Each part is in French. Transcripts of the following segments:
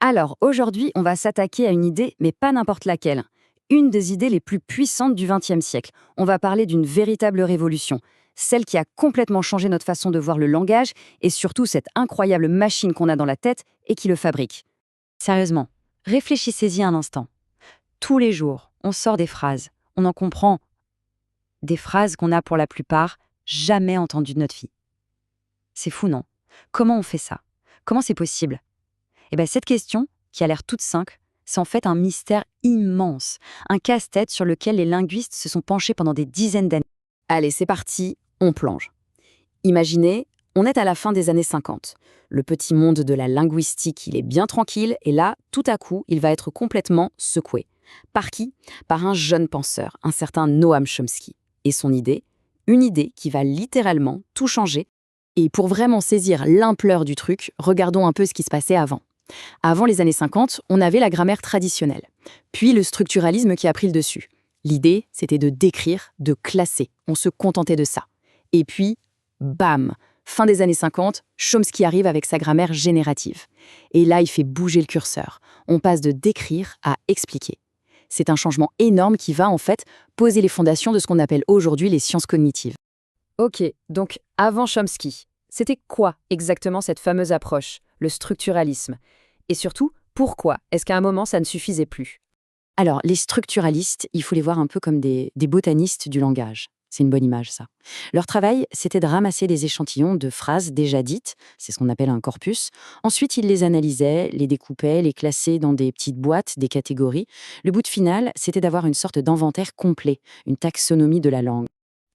Alors, aujourd'hui, on va s'attaquer à une idée, mais pas n'importe laquelle. Une des idées les plus puissantes du XXe siècle. On va parler d'une véritable révolution. Celle qui a complètement changé notre façon de voir le langage et surtout cette incroyable machine qu'on a dans la tête et qui le fabrique. Sérieusement, réfléchissez-y un instant. Tous les jours, on sort des phrases. On en comprend des phrases qu'on a pour la plupart jamais entendues de notre vie. C'est fou, non? Comment on fait ça? Comment c'est possible? Eh bien, cette question, qui a l'air toute simple, c'est en fait un mystère immense, un casse-tête sur lequel les linguistes se sont penchés pendant des dizaines d'années. Allez, c'est parti, on plonge. Imaginez, on est à la fin des années 50. Le petit monde de la linguistique, il est bien tranquille, et là, tout à coup, il va être complètement secoué. Par qui? Par un jeune penseur, un certain Noam Chomsky. Et son idée? Une idée qui va littéralement tout changer. Et pour vraiment saisir l'ampleur du truc, regardons un peu ce qui se passait avant. Avant les années 50, on avait la grammaire traditionnelle, puis le structuralisme qui a pris le dessus. L'idée, c'était de décrire, de classer. On se contentait de ça. Et puis, bam, fin des années 50, Chomsky arrive avec sa grammaire générative. Et là, il fait bouger le curseur. On passe de décrire à expliquer. C'est un changement énorme qui va, en fait, poser les fondations de ce qu'on appelle aujourd'hui les sciences cognitives. Ok, donc avant Chomsky, c'était quoi exactement cette fameuse approche, le structuralisme? Et surtout, pourquoi est-ce qu'à un moment ça ne suffisait plus? Alors, les structuralistes, il faut les voir un peu comme des botanistes du langage. C'est une bonne image, ça. Leur travail, c'était de ramasser des échantillons de phrases déjà dites, c'est ce qu'on appelle un corpus. Ensuite, ils les analysaient, les découpaient, les classaient dans des petites boîtes, des catégories. Le but final, c'était d'avoir une sorte d'inventaire complet, une taxonomie de la langue.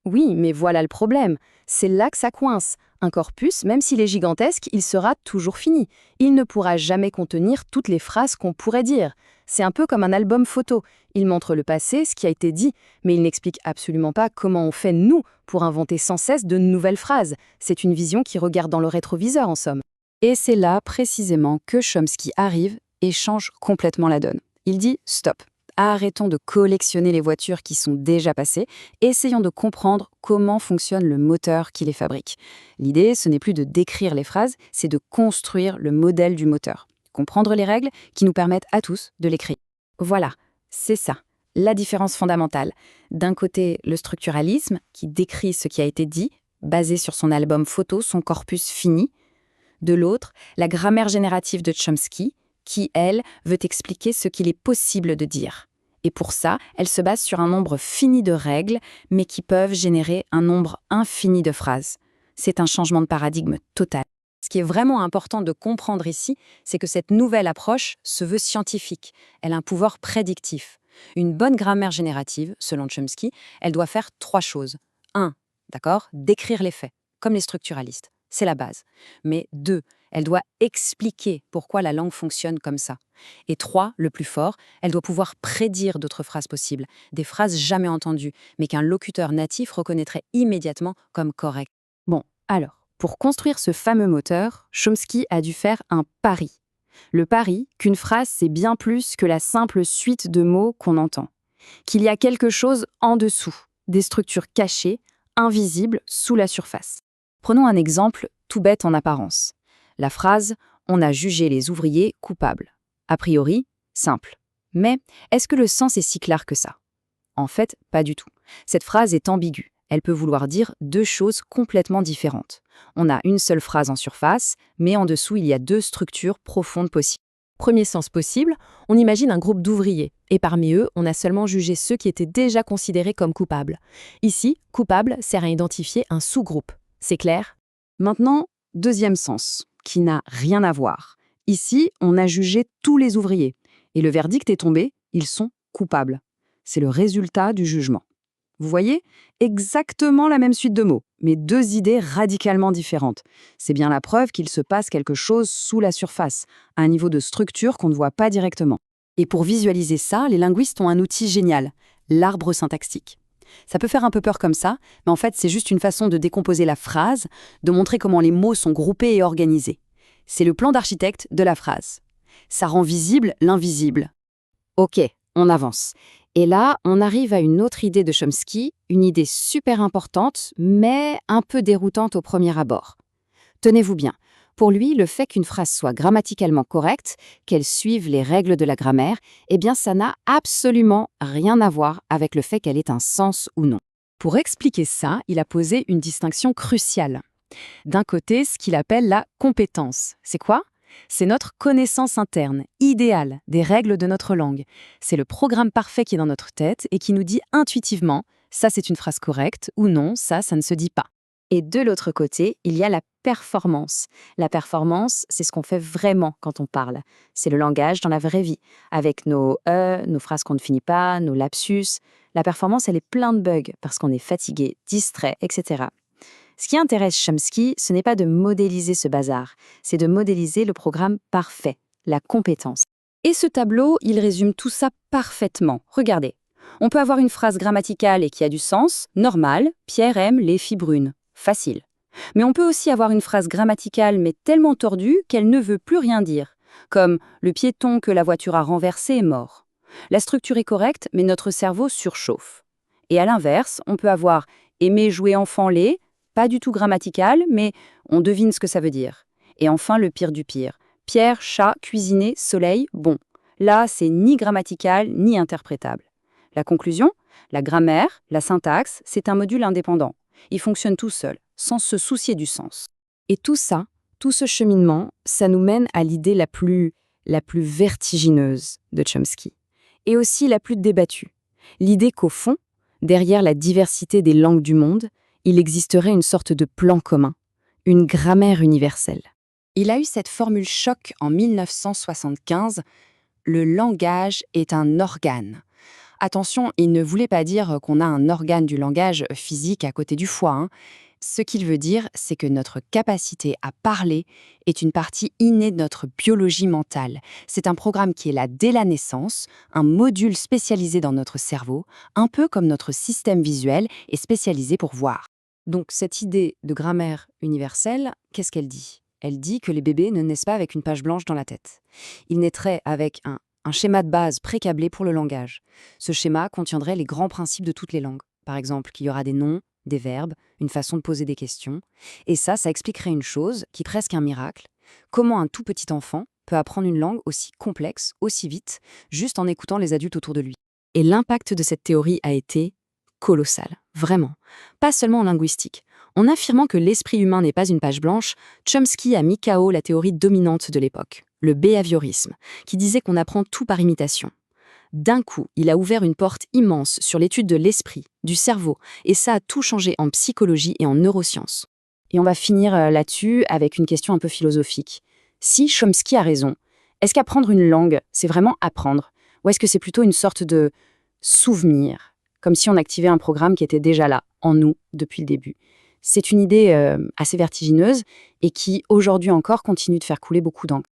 Oui, mais voilà le problème. C'est là que ça coince. Un corpus, même s'il est gigantesque, il sera toujours fini. Il ne pourra jamais contenir toutes les phrases qu'on pourrait dire. C'est un peu comme un album photo. Il montre le passé, ce qui a été dit, mais il n'explique absolument pas comment on fait, nous, pour inventer sans cesse de nouvelles phrases. C'est une vision qui regarde dans le rétroviseur, en somme. Et c'est là, précisément, que Chomsky arrive et change complètement la donne. Il dit « stop ». Arrêtons de collectionner les voitures qui sont déjà passées, essayons de comprendre comment fonctionne le moteur qui les fabrique. L'idée, ce n'est plus de décrire les phrases, c'est de construire le modèle du moteur. Comprendre les règles qui nous permettent à tous de l'écrire. Voilà, c'est ça, la différence fondamentale. D'un côté, le structuralisme, qui décrit ce qui a été dit, basé sur son album photo, son corpus fini. De l'autre, la grammaire générative de Chomsky, qui, elle, veut expliquer ce qu'il est possible de dire. Et pour ça, elle se base sur un nombre fini de règles, mais qui peuvent générer un nombre infini de phrases. C'est un changement de paradigme total. Ce qui est vraiment important de comprendre ici, c'est que cette nouvelle approche se veut scientifique. Elle a un pouvoir prédictif. Une bonne grammaire générative, selon Chomsky, elle doit faire 3 choses. 1. D'accord, décrire les faits, comme les structuralistes. C'est la base. Mais 2, elle doit expliquer pourquoi la langue fonctionne comme ça. Et 3, le plus fort, elle doit pouvoir prédire d'autres phrases possibles, des phrases jamais entendues, mais qu'un locuteur natif reconnaîtrait immédiatement comme correctes. Bon, alors, pour construire ce fameux moteur, Chomsky a dû faire un pari. Le pari qu'une phrase, c'est bien plus que la simple suite de mots qu'on entend. Qu'il y a quelque chose en dessous, des structures cachées, invisibles sous la surface. Prenons un exemple tout bête en apparence. La phrase « On a jugé les ouvriers coupables ». A priori, simple. Mais est-ce que le sens est si clair que ça? En fait, pas du tout. Cette phrase est ambiguë. Elle peut vouloir dire 2 choses complètement différentes. On a une seule phrase en surface, mais en dessous, il y a 2 structures profondes possibles. Premier sens possible, on imagine un groupe d'ouvriers, et parmi eux, on a seulement jugé ceux qui étaient déjà considérés comme coupables. Ici, coupable sert à identifier un sous-groupe. C'est clair? Maintenant, deuxième sens, qui n'a rien à voir. Ici, on a jugé tous les ouvriers. Et le verdict est tombé, ils sont coupables. C'est le résultat du jugement. Vous voyez? Exactement la même suite de mots, mais 2 idées radicalement différentes. C'est bien la preuve qu'il se passe quelque chose sous la surface, à un niveau de structure qu'on ne voit pas directement. Et pour visualiser ça, les linguistes ont un outil génial, l'arbre syntaxique. Ça peut faire un peu peur comme ça, mais en fait, c'est juste une façon de décomposer la phrase, de montrer comment les mots sont groupés et organisés. C'est le plan d'architecte de la phrase. Ça rend visible l'invisible. Ok, on avance. Et là, on arrive à une autre idée de Chomsky, une idée super importante, mais un peu déroutante au premier abord. Tenez-vous bien, Pour lui, le fait qu'une phrase soit grammaticalement correcte, qu'elle suive les règles de la grammaire, eh bien ça n'a absolument rien à voir avec le fait qu'elle ait un sens ou non. Pour expliquer ça, il a posé une distinction cruciale. D'un côté, ce qu'il appelle la compétence. C'est quoi? C'est notre connaissance interne, idéale, des règles de notre langue. C'est le programme parfait qui est dans notre tête et qui nous dit intuitivement « ça c'est une phrase correcte » ou « non, ça ne se dit pas ». Et de l'autre côté, il y a la performance. La performance, c'est ce qu'on fait vraiment quand on parle. C'est le langage dans la vraie vie, avec nos « nos phrases qu'on ne finit pas, nos lapsus. La performance, elle est pleine de bugs parce qu'on est fatigué, distrait, etc. Ce qui intéresse Chomsky, ce n'est pas de modéliser ce bazar, c'est de modéliser le programme parfait, la compétence. Et ce tableau, il résume tout ça parfaitement. Regardez, on peut avoir une phrase grammaticale et qui a du sens, normal, Pierre aime les filles brunes, facile. Mais on peut aussi avoir une phrase grammaticale mais tellement tordue qu'elle ne veut plus rien dire, comme « le piéton que la voiture a renversé est mort ». La structure est correcte, mais notre cerveau surchauffe. Et à l'inverse, on peut avoir « aimer jouer enfant laid », pas du tout grammatical, mais on devine ce que ça veut dire. Et enfin, le pire du pire. Pierre, chat, cuisiner, soleil, bon. Là, c'est ni grammatical, ni interprétable. La conclusion? La grammaire, la syntaxe, c'est un module indépendant. Il fonctionne tout seul, sans se soucier du sens. Et tout ça, tout ce cheminement, ça nous mène à l'idée la plus vertigineuse de Chomsky. Et aussi la plus débattue. L'idée qu'au fond, derrière la diversité des langues du monde, il existerait une sorte de plan commun, une grammaire universelle. Il a eu cette formule choc en 1975, « le langage est un organe ». Attention, il ne voulait pas dire qu'on a un organe du langage physique à côté du foie, hein. Ce qu'il veut dire, c'est que notre capacité à parler est une partie innée de notre biologie mentale. C'est un programme qui est là dès la naissance, un module spécialisé dans notre cerveau, un peu comme notre système visuel est spécialisé pour voir. Donc cette idée de grammaire universelle, qu'est-ce qu'elle dit? Elle dit que les bébés ne naissent pas avec une page blanche dans la tête. Ils naîtraient avec un schéma de base précablé pour le langage. Ce schéma contiendrait les grands principes de toutes les langues. Par exemple, qu'il y aura des noms, des verbes, une façon de poser des questions. Et ça expliquerait une chose qui est presque un miracle. Comment un tout petit enfant peut apprendre une langue aussi complexe, aussi vite, juste en écoutant les adultes autour de lui. Et l'impact de cette théorie a été colossal, vraiment. Pas seulement en linguistique. En affirmant que l'esprit humain n'est pas une page blanche, Chomsky a mis KO la théorie dominante de l'époque, le behaviorisme, qui disait qu'on apprend tout par imitation. D'un coup, il a ouvert une porte immense sur l'étude de l'esprit, du cerveau, et ça a tout changé en psychologie et en neurosciences. Et on va finir là-dessus avec une question un peu philosophique. Si Chomsky a raison, est-ce qu'apprendre une langue, c'est vraiment apprendre? Ou est-ce que c'est plutôt une sorte de souvenir, comme si on activait un programme qui était déjà là, en nous, depuis le début? C'est une idée assez vertigineuse et qui, aujourd'hui encore, continue de faire couler beaucoup d'encre.